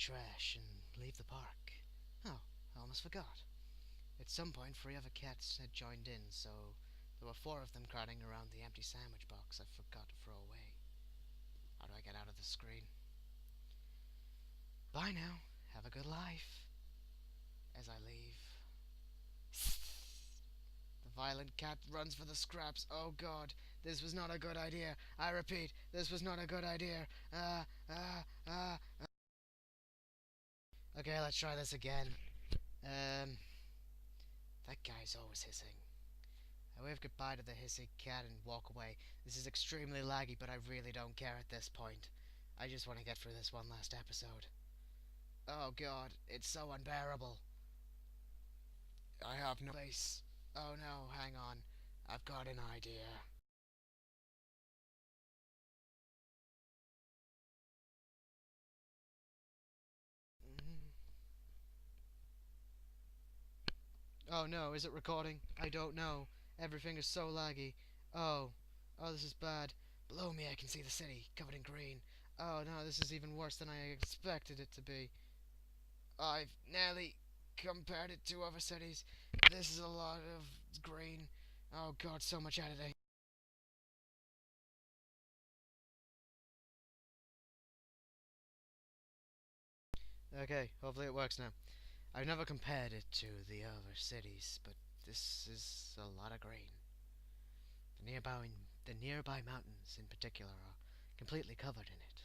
trash and leave the park. Oh, I almost forgot. At some point, 3 other cats had joined in, so there were 4 of them crowding around the empty sandwich box I forgot to throw away. How do I get out of the screen? Bye now. Have a good life. As I leave. The violent cat runs for the scraps. Oh god, this was not a good idea. I repeat, this was not a good idea. Okay, let's try this again. That guy's always hissing. I wave goodbye to the hissing cat and walk away. This is extremely laggy, but I really don't care at this point. I just want to get through this one last episode. Oh god, it's so unbearable. I have no place. Oh no, hang on. I've got an idea. Oh no, is it recording? I don't know. Everything is so laggy. Oh. Oh, this is bad. Below me I can see the city, covered in green. Oh no, this is even worse than I expected it to be. I've nearly compared it to other cities. This is a lot of green. Oh god, so much editing. Okay, hopefully it works now. I've never compared it to the other cities, but this is a lot of green. The nearby mountains, in particular, are completely covered in it.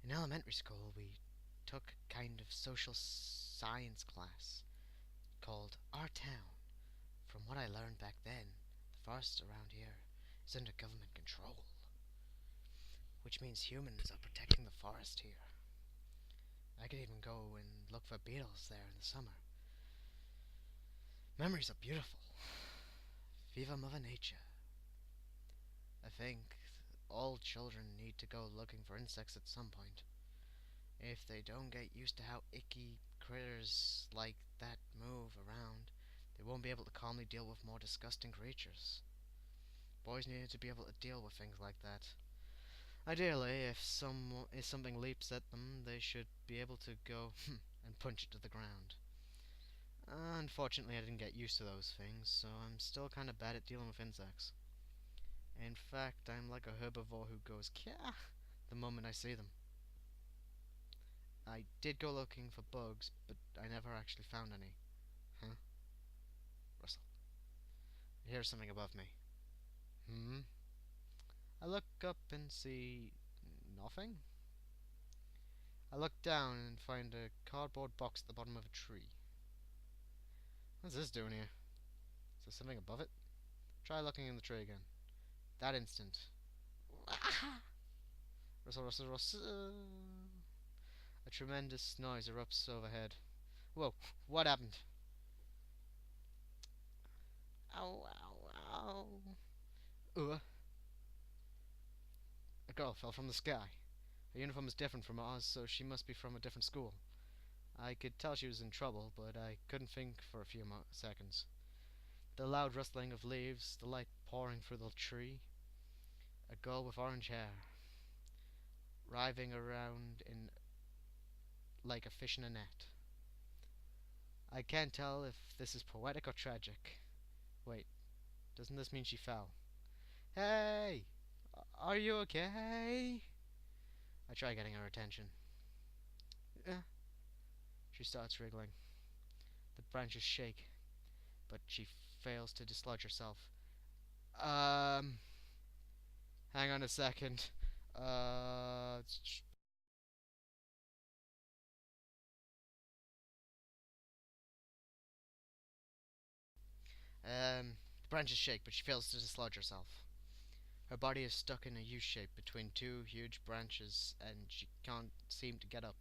In elementary school, we took a kind of social science class called Our Town. From what I learned back then, the forest around here is under government control, which means humans are protecting the forest here. I could even go and look for beetles there in the summer. Memories are beautiful. Viva Mother Nature. I think all children need to go looking for insects at some point. If they don't get used to how icky critters like that move around, they won't be able to calmly deal with more disgusting creatures. Boys need to be able to deal with things like that. Ideally, if something leaps at them, they should be able to go and punch it to the ground. Unfortunately, I didn't get used to those things, so I'm still kind of bad at dealing with insects. In fact, I'm like a herbivore who goes kya the moment I see them. I did go looking for bugs, but I never actually found any. Huh? Russell. I hear something above me. Hmm? I look up and see nothing. I look down and find a cardboard box at the bottom of a tree. What's this doing here? Is there something above it? Try looking in the tree again. That instant. Russell, Russell, Russell. A tremendous noise erupts overhead. Whoa, what happened? Ow, ow, ow. A girl fell from the sky. Her uniform is different from ours, so she must be from a different school. I could tell she was in trouble, but I couldn't think for a few seconds. The loud rustling of leaves, the light pouring through the tree. A girl with orange hair, writhing around in like a fish in a net. I can't tell if this is poetic or tragic. Wait, doesn't this mean she fell? Hey! Are you okay? I try getting her attention. She starts wriggling. The branches shake, but she fails to dislodge herself. Hang on a second. Uh, the branches shake, but she fails to dislodge herself. Her body is stuck in a U shape between 2 huge branches, and she can't seem to get up.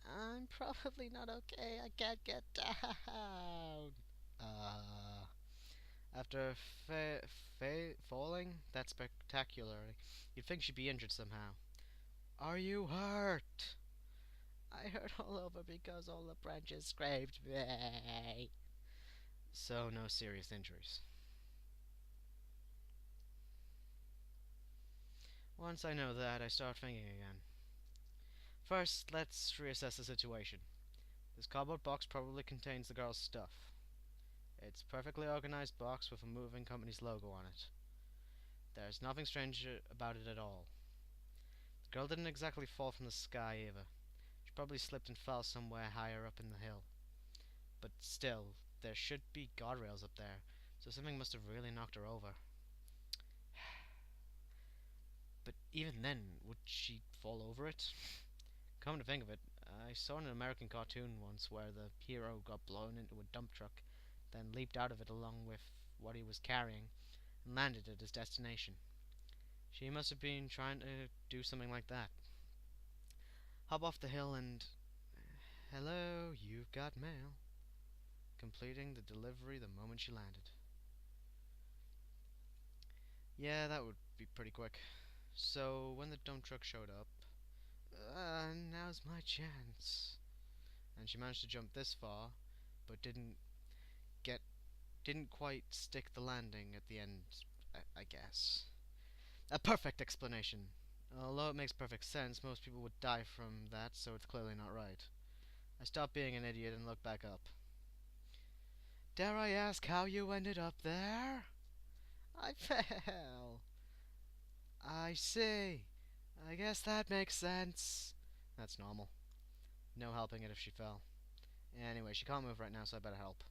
I'm probably not okay. I can't get down. Uh, After falling that spectacularly, you'd think she'd be injured somehow. Are you hurt? I hurt all over because all the branches scraped me. So, no serious injuries. Once I know that, I start thinking again. First, let's reassess the situation. This cardboard box probably contains the girl's stuff. It's a perfectly organized box with a moving company's logo on it. There's nothing strange about it at all. The girl didn't exactly fall from the sky either. She probably slipped and fell somewhere higher up in the hill. But still, there should be guardrails up there, so something must have really knocked her over. But even then, would she fall over it? Come to think of it, I saw an American cartoon once where the hero got blown into a dump truck, then leaped out of it along with what he was carrying, and landed at his destination. She must have been trying to do something like that. Hop off the hill and... Hello, you've got mail. Completing the delivery the moment she landed. Yeah, that would be pretty quick. So, when the dump truck showed up, now's my chance. And she managed to jump this far, but get didn't quite stick the landing at the end, I guess. A perfect explanation. Although it makes perfect sense, most people would die from that, so it's clearly not right. I stopped being an idiot and looked back up. Dare I ask how you ended up there? I fell. I see. I guess that makes sense. That's normal. No helping it if she fell. Anyway, she can't move right now, so I better help.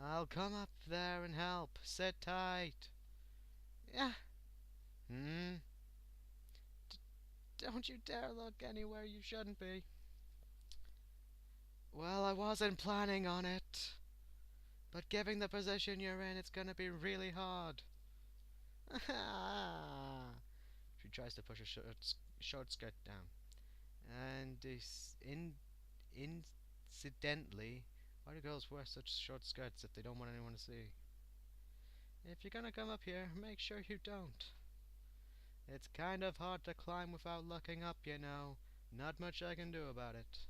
I'll come up there and help. Sit tight. Yeah. Hmm? Don't you dare look anywhere you shouldn't be. Well, I wasn't planning on it. But given the position you're in, it's gonna be really hard. She tries to push her short skirt down. And incidentally, why do girls wear such short skirts if they don't want anyone to see? If you're gonna come up here, make sure you don't. It's kind of hard to climb without looking up, you know. Not much I can do about it.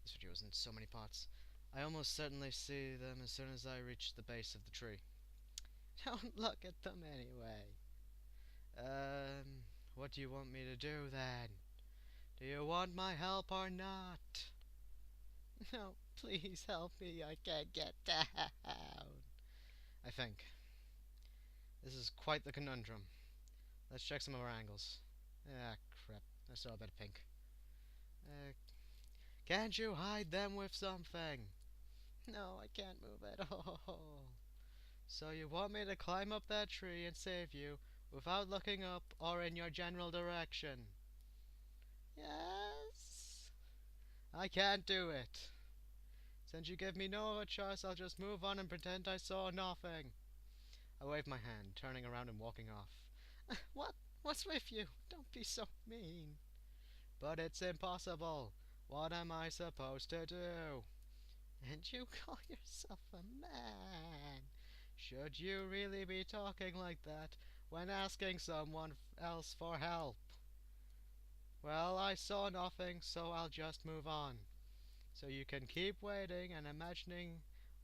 This video is in so many parts. I almost certainly see them as soon as I reach the base of the tree. Don't look at them anyway. What do you want me to do then? Do you want my help or not? No, please help me, I can't get down. I think. This is quite the conundrum. Let's check some of our angles. Ah, crap. I saw a bit of pink. Can't you hide them with something? No, I can't move at all. So you want me to climb up that tree and save you without looking up or in your general direction? Yes? I can't do it. Since you give me no other choice, I'll just move on and pretend I saw nothing. I wave my hand, turning around and walking off. What? What's with you? Don't be so mean. But it's impossible. What am I supposed to do? And you call yourself a man? Should you really be talking like that when asking someone else for help? Well, I saw nothing, so I'll just move on. So you can keep waiting and imagining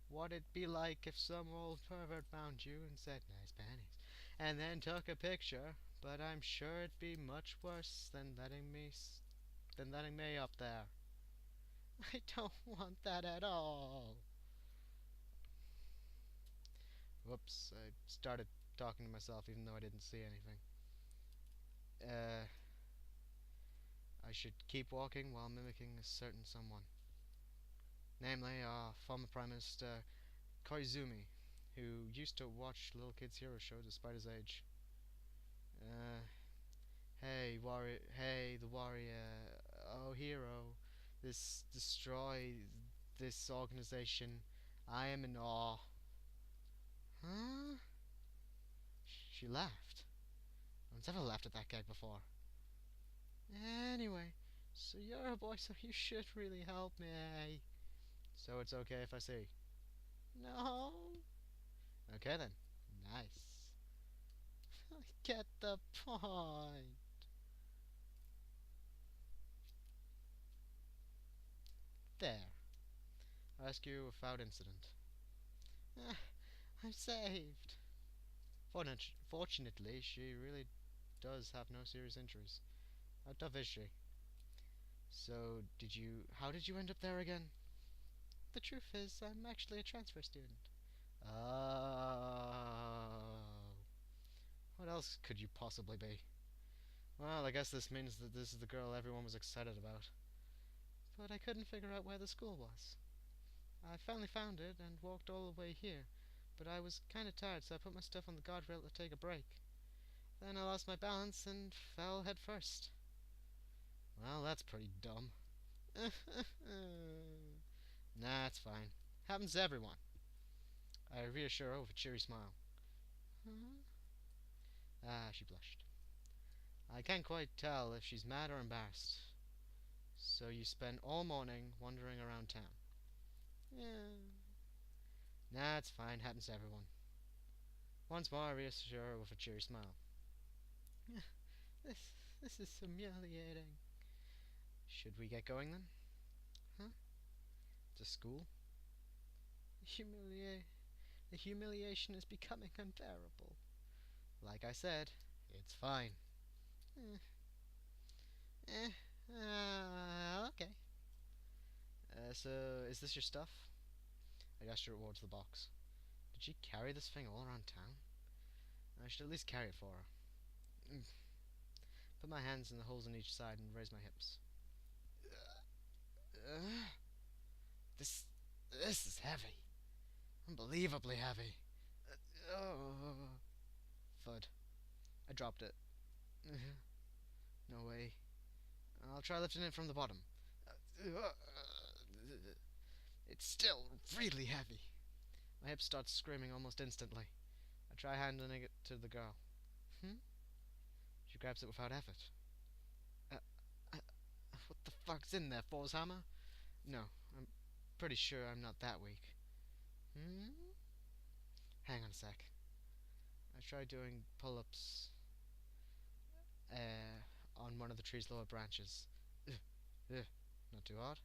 what it'd be like if some old pervert found you and said, "Nice panties," and then took a picture. But I'm sure it'd be much worse than letting me up there. I don't want that at all. Whoops, I started talking to myself even though I didn't see anything. Uh, I should keep walking while mimicking a certain someone. Namely, our former Prime Minister Koizumi, who used to watch Little Kids Hero Show despite his age. Uh, hey, the warrior, oh hero, destroy this organization. I am in awe. Huh? She laughed. No one's ever laughed at that gag before. Anyway, so you're a boy, so you should really help me. So it's okay if I see? No. Okay then. Nice. I get the point. There. Rescue without incident. I'm saved! Fortunately, she really does have no serious injuries. How tough is she? So, how did you end up there again? The truth is, I'm actually a transfer student. Oh. What else could you possibly be? Well, I guess this means that this is the girl everyone was excited about. But I couldn't figure out where the school was. I finally found it and walked all the way here, but I was kinda tired, so I put my stuff on the guardrail to take a break. Then I lost my balance and fell head first. Well, that's pretty dumb. Nah, it's fine. Happens to everyone. I reassure her with a cheery smile. Huh? Ah, she blushed. I can't quite tell if she's mad or embarrassed. So you spend all morning wandering around town. Yeah. Nah, it's fine. Happens to everyone. Once more, I reassure her with a cheery smile. This, this is humiliating. Should we get going then? Huh? To school? Humilia- the humiliation is becoming unbearable. Like I said, it's fine. Eh, okay. So, is this your stuff? I gestured towards the box. Did she carry this thing all around town? I should at least carry it for her. Put my hands in the holes on each side and raise my hips. Uh, this, this is heavy. Unbelievably heavy. Oh. Thud. I dropped it. No way. I'll try lifting it from the bottom. It's still really heavy. My hips start screaming almost instantly. I try handing it to the girl. She grabs it without effort. Uh, uh, what the fuck's in there, Thor's hammer? No, I'm pretty sure I'm not that weak. Hang on a sec. I tried doing pull-ups on one of the tree's lower branches. Not too hard.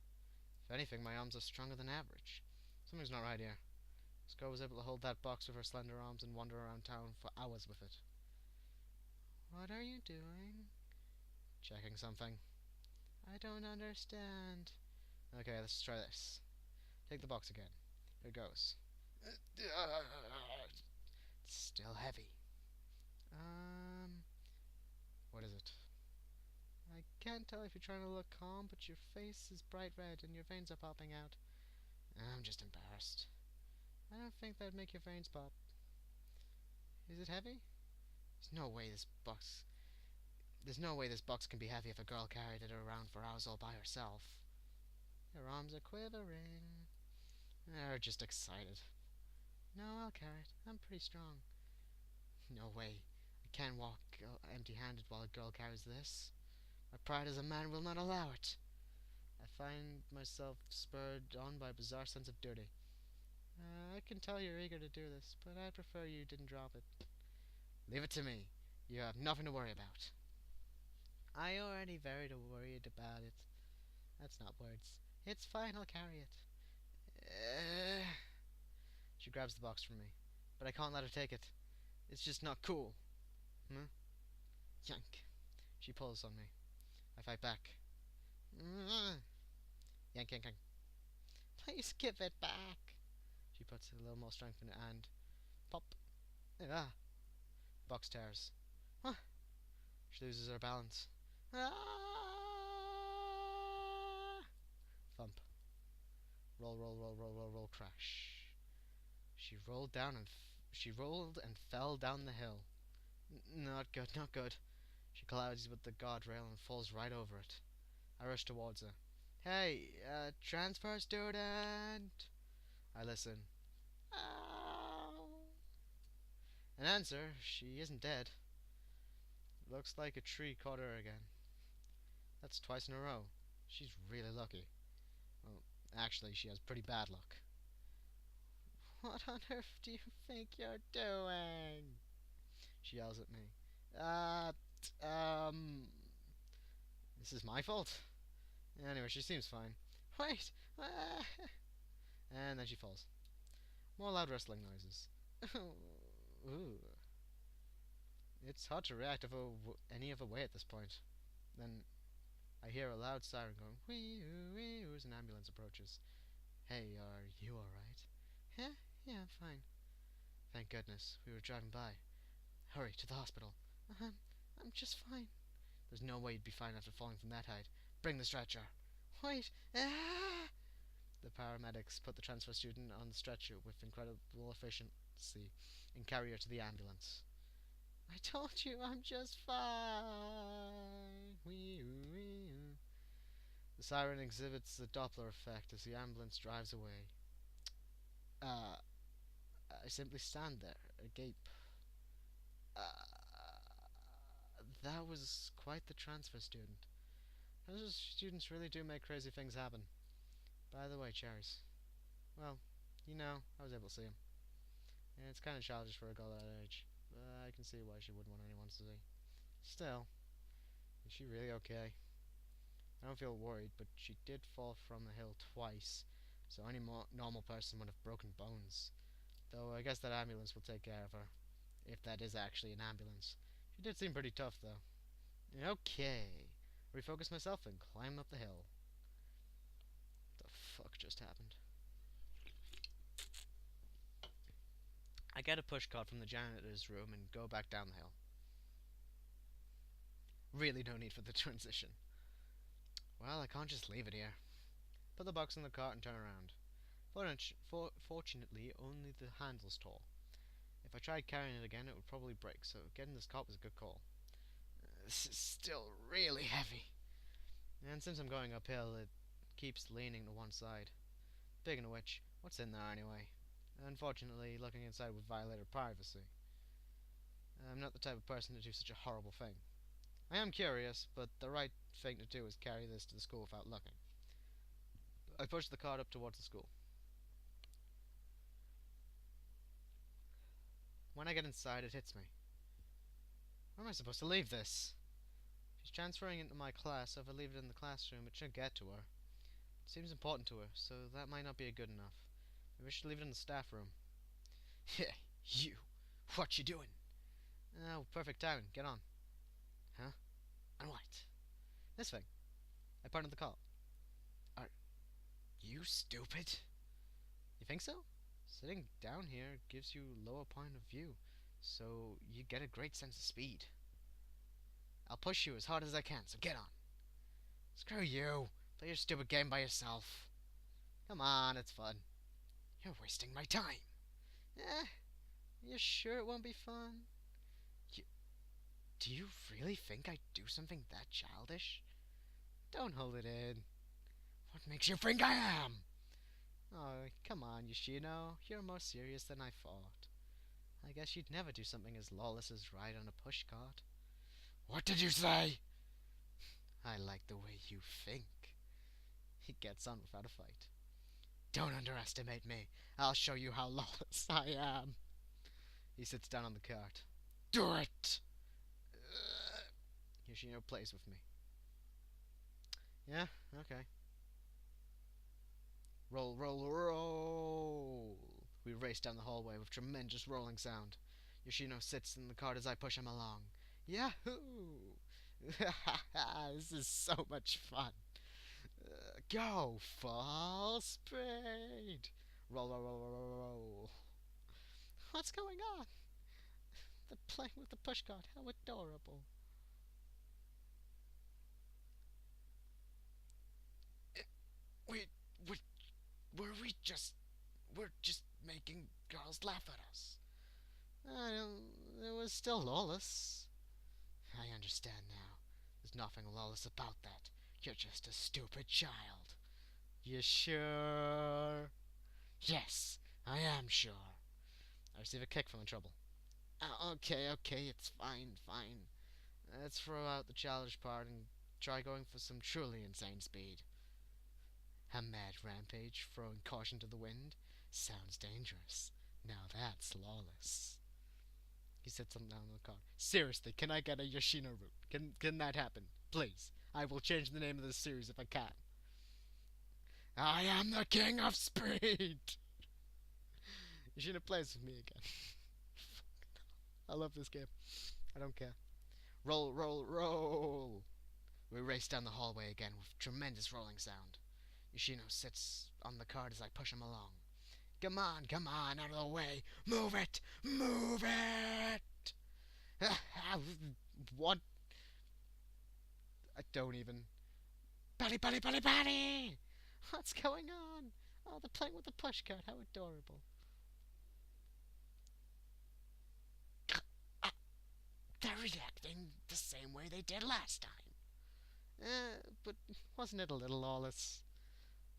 If anything, my arms are stronger than average. Something's not right here. This girl was able to hold that box with her slender arms and wander around town for hours with it. What are you doing? Checking something. I don't understand. Okay, let's try this. Take the box again. Here it goes. It's still heavy. What is it? I can't tell if you're trying to look calm, but your face is bright red and your veins are popping out. I'm just embarrassed. I don't think that'd make your veins pop. Is it heavy? There's no way this box... There's no way this box can be heavy if a girl carried it around for hours all by herself. Your arms are quivering. They're just excited. No, I'll carry it. I'm pretty strong. No way. I can't walk empty-handed while a girl carries this. My pride as a man will not allow it. I find myself spurred on by a bizarre sense of duty. I can tell you're eager to do this, but I'd prefer you didn't drop it. Leave it to me. You have nothing to worry about. I already very worried about it. That's not words. It's fine, I'll carry it. She grabs the box from me, but I can't let her take it. It's just not cool. Yank. She pulls on me. I fight back. Yank, yank, yank. Please give it back. She puts a little more strength in it and pop. Ah. Box tears. Huh. She loses her balance. Ah. Thump. Roll, roll, roll, roll, roll, roll, crash. She rolled and fell down the hill. Not good, not good. She collides with the guardrail and falls right over it. I rush towards her. Hey, transfer student! I listen. Ow. An answer. She isn't dead. Looks like a tree caught her again. That's twice in a row. She's really lucky. Well, actually, she has pretty bad luck. What on earth do you think you're doing? She yells at me. This is my fault. Anyway, she seems fine. Wait! And then she falls. More loud rustling noises. Ooh. It's hard to react any other way at this point. Then I hear a loud siren going wee as an ambulance approaches. Hey, are you alright? Yeah, I'm fine. Thank goodness, we were driving by. Hurry, to the hospital. Uh-huh, I'm just fine. There's no way you'd be fine after falling from that height. Bring the stretcher. Wait! Ah! The paramedics put the transfer student on the stretcher with incredible efficiency and carry her to the ambulance. I told you I'm just fine. Wee-oo. The siren exhibits the Doppler effect as the ambulance drives away. Uh, I simply stand there, agape. That was quite the transfer student. Transfer students really do make crazy things happen. By the way, Cherries. Well, I was able to see him. And it's kind of childish for a girl that age. I can see why she wouldn't want anyone to see. Still, is she really okay? I don't feel worried, but she did fall from the hill twice, so any normal person would have broken bones. Though I guess that ambulance will take care of her, if that is actually an ambulance. She did seem pretty tough, though. Okay, refocus myself and climb up the hill. What the fuck just happened? I get a pushcart from the janitor's room and go back down the hill. Really no need for the transition. Well, I can't just leave it here. Put the box in the cart and turn around. Fortunately, only the handle's tall. If I tried carrying it again, it would probably break, so getting this cart was a good call. This is still really heavy. And since I'm going uphill, it keeps leaning to one side. Speaking of which, what's in there anyway? Unfortunately, looking inside would violate our privacy. I'm not the type of person to do such a horrible thing. I am curious, but the right thing to do is carry this to the school without looking. I push the cart up towards the school. When I get inside, it hits me. Where am I supposed to leave this? She's transferring into my class, so if I leave it in the classroom, it should get to her. It seems important to her, so that might not be good enough. Maybe I should leave it in the staff room. Yeah, you! What you doing? Oh, perfect timing. Get on. Huh? On what? This thing. I pointed the call. Are you stupid? You think so? Sitting down here gives you lower point of view, so you get a great sense of speed. I'll push you as hard as I can, so get on. Screw you. Play your stupid game by yourself. Come on, it's fun. You're wasting my time. Eh, you sure it won't be fun? Do you really think I'd do something that childish? Don't hold it in. What makes you think I am? Oh, come on, Yoshino. You're more serious than I thought. I guess you'd never do something as lawless as ride on a pushcart. What did you say? I like the way you think. He gets on without a fight. Don't underestimate me. I'll show you how lawless I am. He sits down on the cart. Do it! Yoshino plays with me. Yeah, okay. Roll, roll, roll! We race down the hallway with tremendous rolling sound. Yoshino sits in the cart as I push him along. Yahoo! This is so much fun. Go full speed! Roll, roll, roll, roll, roll. What's going on? They're playing with the pushcart. How adorable. We, we, were we just... We're just making girls laugh at us. It was still lawless. I understand now. There's nothing lawless about that. You're just a stupid child. You sure? Yes, I am sure. I receive a kick from the trouble. Okay, it's fine. Let's throw out the childish part and try going for some truly insane speed. A mad rampage, throwing caution to the wind? Sounds dangerous. Now that's lawless. He said something down in the car. Seriously, can I get a Yoshino route? Can that happen? Please. I will change the name of this series if I can. I am the king of speed! Yoshino plays with me again. I love this game. I don't care. Roll, roll, roll! We race down the hallway again with tremendous rolling sound. Yoshino sits on the cart as I push him along. Come on, out of the way! Move it! Move it! What? I don't even. Patty, patty, patty, patty! What's going on? Oh, they're playing with the pushcart. How adorable. They're reacting the same way they did last time. But wasn't it a little lawless?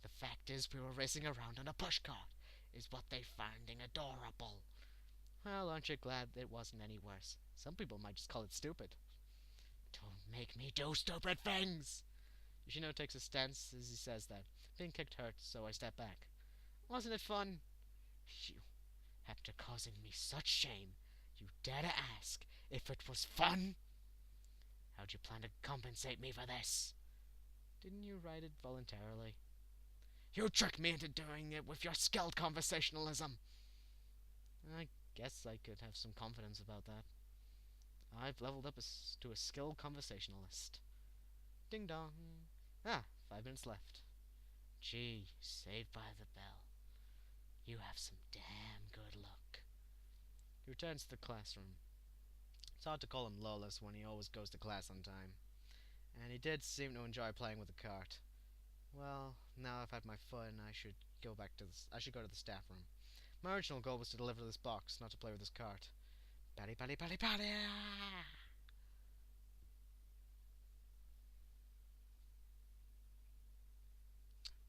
The fact is, we were racing around on a pushcart, is what they finding adorable. Well, aren't you glad it wasn't any worse? Some people might just call it stupid. Don't make me do stupid things! Yoshino takes a stance as he says that. Being kicked hurts, so I step back. Wasn't it fun? You, after causing me such shame, you dare to ask if it was fun? How'd you plan to compensate me for this? Didn't you write it voluntarily? You tricked me into doing it with your skilled conversationalism. I guess I could have some confidence about that. I've leveled up to a skilled conversationalist. Ding dong. 5 minutes left. Gee, saved by the bell. You have some damn good luck. He returns to the classroom. It's hard to call him lawless when he always goes to class on time. And he did seem to enjoy playing with the cart. Well, now I've had my fun, I should go to the staff room. My original goal was to deliver this box, not to play with this cart. Patty, patty, patty, patty!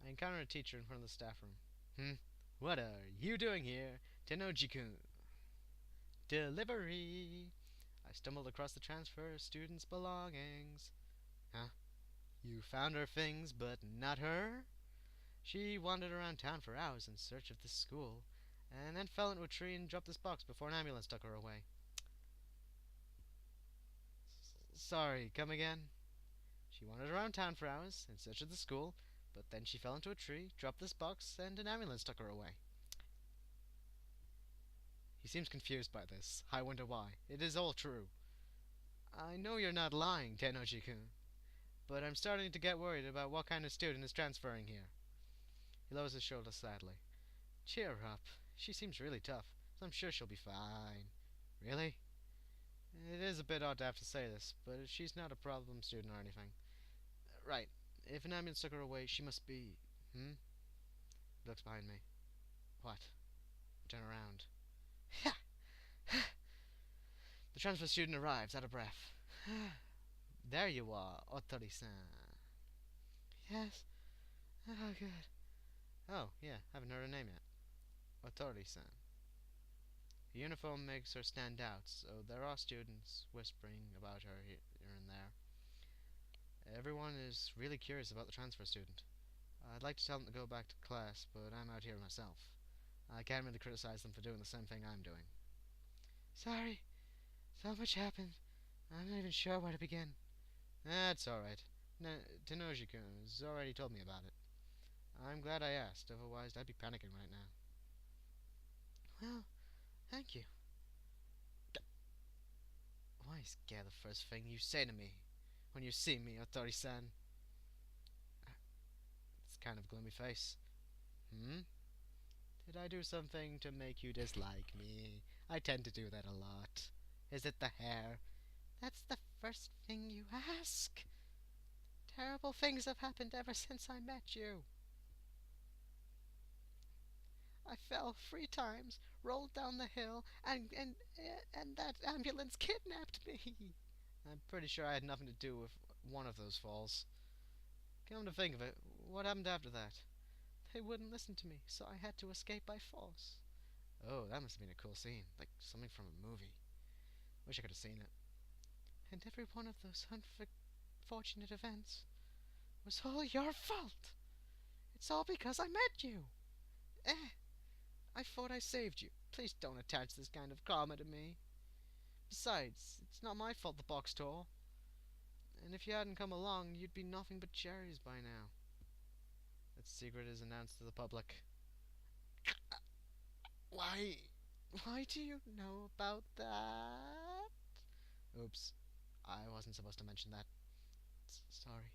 I encounter a teacher in front of the staff room. What are you doing here, Tenoji-kun? Delivery! I stumbled across the transfer student's belongings. Huh? You found her things, but not her? She wandered around town for hours in search of this school, and then fell into a tree and dropped this box before an ambulance took her away. Sorry, come again? She wandered around town for hours in search of the school, but then she fell into a tree, dropped this box, and an ambulance took her away. He seems confused by this. I wonder why. It is all true. I know you're not lying, Tenoji-kun, but I'm starting to get worried about what kind of student is transferring here. He lowers his shoulders sadly. Cheer up. She seems really tough, so I'm sure she'll be fine. Really? It is a bit odd to have to say this, but she's not a problem student or anything. Right. If an ambulance took her away, she must be... He looks behind me. What? I turn around. The transfer student arrives, out of breath. There you are, Otori-san. Yes? Oh, good. Oh, yeah, haven't heard her name yet. Otori-san. Her uniform makes her stand out, so there are students whispering about her here and there. Everyone is really curious about the transfer student. I'd like to tell them to go back to class, but I'm out here myself. I can't really criticize them for doing the same thing I'm doing. Sorry. So much happened. I'm not even sure where to begin. That's alright. Tenoji-kun has already told me about it. I'm glad I asked, otherwise I'd be panicking right now. Well, thank you. Why scare the first thing you say to me when you see me, Otori-san? It's kind of a gloomy face. Did I do something to make you dislike me? I tend to do that a lot. Is it the hair? That's the first thing you ask. Terrible things have happened ever since I met you. I fell 3 times, rolled down the hill, and that ambulance kidnapped me. I'm pretty sure I had nothing to do with one of those falls. Come to think of it, what happened after that? They wouldn't listen to me, so I had to escape by force. Oh, that must have been a cool scene, like something from a movie. Wish I could have seen it. And every one of those unfortunate events was all your fault. It's all because I met you. I thought I saved you. Please don't attach this kind of karma to me. Besides, it's not my fault the box tore. And if you hadn't come along, you'd be nothing but cherries by now. That secret is announced to the public. What? Why... Why do you know about that? Oops. I wasn't supposed to mention that. Sorry.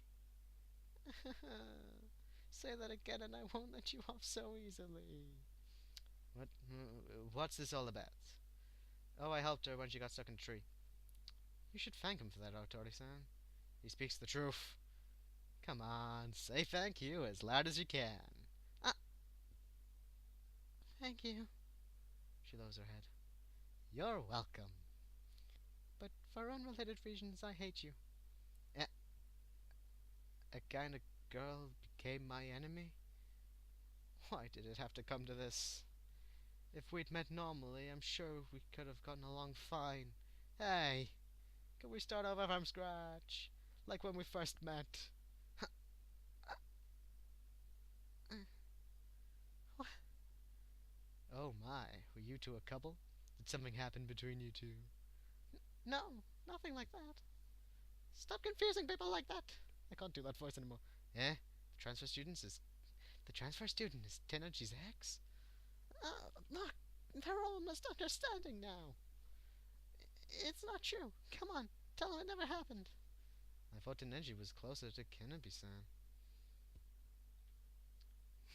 Say that again and I won't let you off so easily. What? What's this all about? Oh, I helped her when she got stuck in a tree. You should thank him for that, Authority-san. He speaks the truth. Come on, say thank you as loud as you can. Ah, thank you. She lowers her head. You're welcome. But for unrelated reasons, I hate you. A, a kind of girl became my enemy? Why did it have to come to this? If we'd met normally, I'm sure we could have gotten along fine. Hey, can we start over from scratch? Like when we first met. What? Oh my, were you two a couple? Did something happen between you two? No, nothing like that. Stop confusing people like that. I can't do that voice anymore. Eh? The transfer student is Tenaji's ex? Look, they're all misunderstanding now. It's not true. Come on, tell them it never happened. I thought Tenaji was closer to Kenabi-san.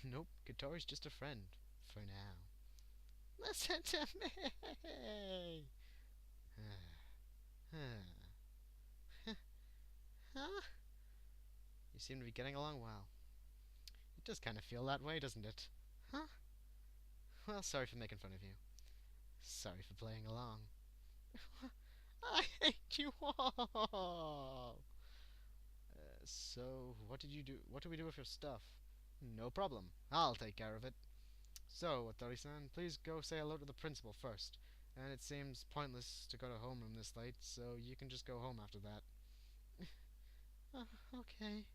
Nope, Katori's just a friend. For now. Listen to me! Huh? You seem to be getting along well. It does kind of feel that way, doesn't it? Huh? Well, sorry for making fun of you. Sorry for playing along. I hate you all! So, what did you do? What do we do with your stuff? No problem. I'll take care of it. So, Watori-san, please go say hello to the principal first. And it seems pointless to go to homeroom this late, so you can just go home after that. Okay.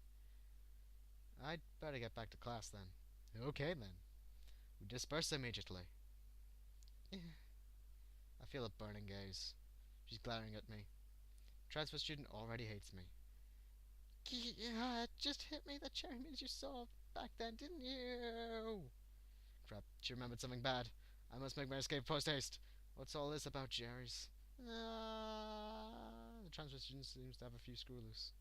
I'd better get back to class then. Okay then. We disperse immediately. I feel a burning gaze. She's glaring at me. Transfer student already hates me. Yeah, it just hit me the cherries you saw back then, didn't you? Crap, she remembered something bad. I must make my escape post-haste. What's all this about, Jerry's? The transfer student seems to have a few screw loose.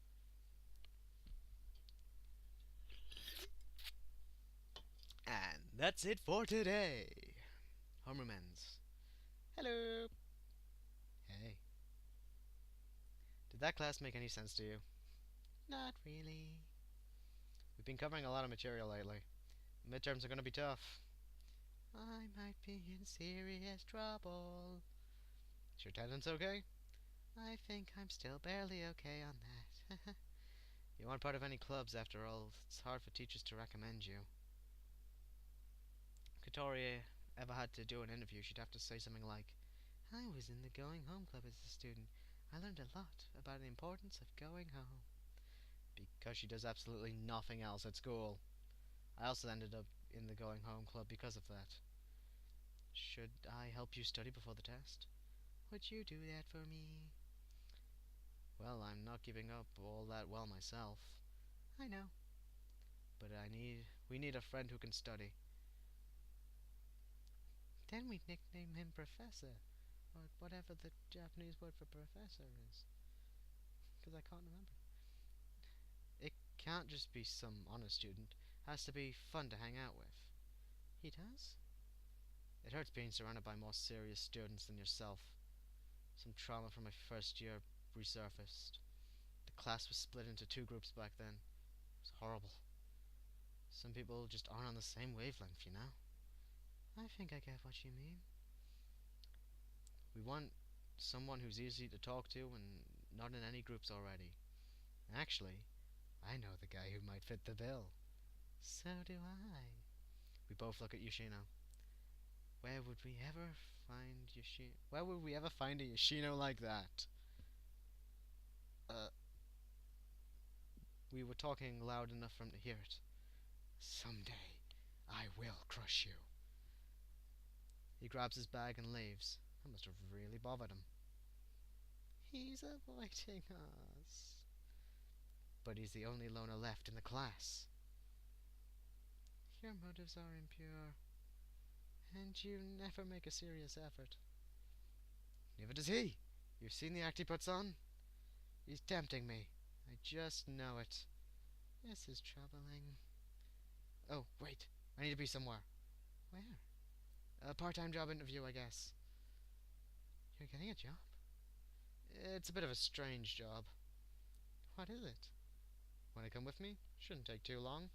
And that's it for today. Homeroom ends. Hello. Hey. Did that class make any sense to you? Not really. We've been covering a lot of material lately. Midterms are going to be tough. I might be in serious trouble. Is your attendance okay? I think I'm still barely okay on that. You aren't part of any clubs after all. It's hard for teachers to recommend you. Katori ever had to do an interview, she'd have to say something like, I was in the going home club as a student. I learned a lot about the importance of going home. Because she does absolutely nothing else at school. I also ended up in the going home club because of that. Should I help you study before the test? Would you do that for me? Well, I'm not giving up all that well myself. I know. But we need a friend who can study. Then we'd nickname him Professor, or whatever the Japanese word for professor is. Because I can't remember. It can't just be some honor student. It has to be fun to hang out with. He does? It hurts being surrounded by more serious students than yourself. Some trauma from my first year resurfaced. The class was split into two groups back then. It was horrible. Some people just aren't on the same wavelength, you know? I think I get what you mean. We want someone who's easy to talk to and not in any groups already. Actually, I know the guy who might fit the bill. So do I. We both look at Yoshino. Where would we ever find Yoshino? Where would we ever find a Yoshino like that? We were talking loud enough for him to hear it. Someday, I will crush you. He grabs his bag and leaves. That must have really bothered him. He's avoiding us. But he's the only loner left in the class. Your motives are impure. And you never make a serious effort. Neither does he. You've seen the act he puts on? He's tempting me. I just know it. This is troubling. Oh, wait. I need to be somewhere. Where? A part-time job interview, I guess. You're getting a job? It's a bit of a strange job. What is it? Want to come with me? Shouldn't take too long.